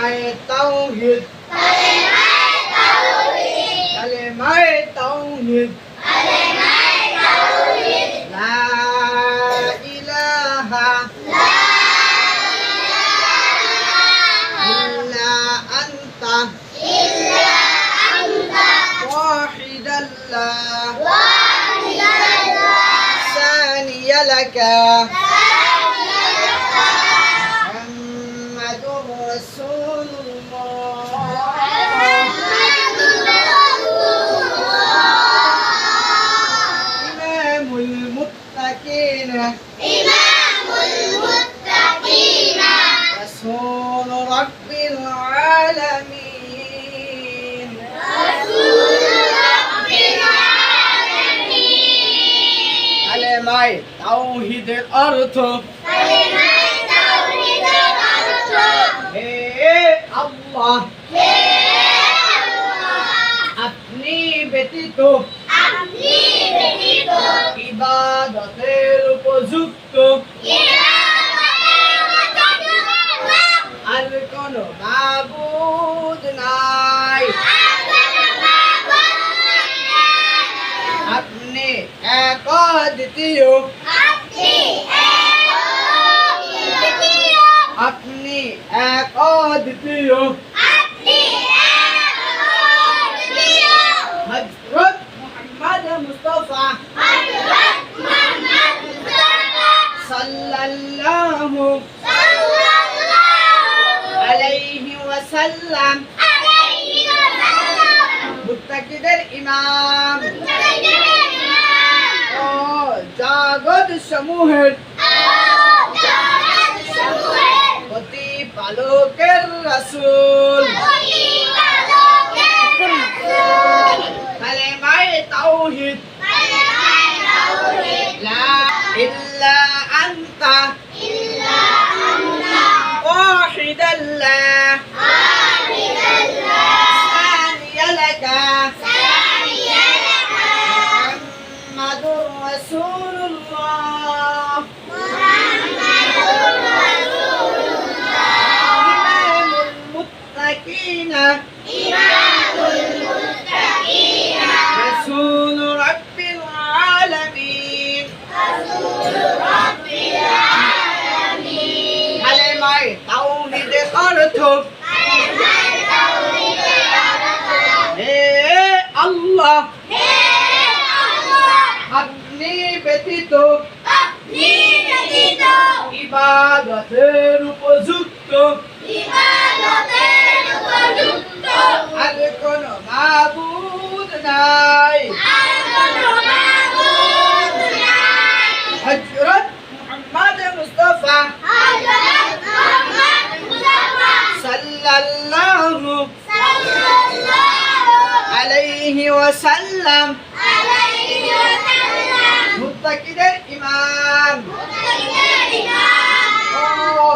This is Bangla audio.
কালেমায়ে তাওহীদ কালেমায়ে তাওহীদ লা ইলাহা ইল্লা আনতা ওয়াহিদান লা সানিয়া লাকা মুহাম্মাদুর রাসূলুল্লাহ ইমামুল মুত্তাকিন রাসূল রাব্বিল আলামিন কালেমায়ে তাওহীদের অর্থ হে আল্লাহ আপনি ব্যতীত ইবাদতের উপযুক্ত আর কোনো মাবুদ নাই। আপনি এক দ্বিতীয় আপনি এক দ্বিতীয় হযরত মুহাম্মদ মুস্তাফা সাল্লাল্লাহু আলাইহি ওয়াসাল্লাম মুত্তাকিদের ইমাম ও জগৎ সমূহের প্রতিপালকের রাসূল কালেমায়ে তাওহীদ লা ইল্লা আনতা ওয়াহিদান লা সানিয়া লাকা মুহাম্মাদুর রাসূলুল্লাহ ইমামুল মুত্তাকিন রাসূল রাব্বিল আলামিন কালেমায়ে তাওহীদের অর্থ হে আল্লাহ আপনি ব্যতীত ইবাদতের উপযুক্ত আর কোনো মাবুদ নাই। হযরত মুহাম্মদ মুস্তাফা সাল্লাল্লাহু আলাইহি ওয়াসাল্লাম মুত্তাকিদের ইমাম ও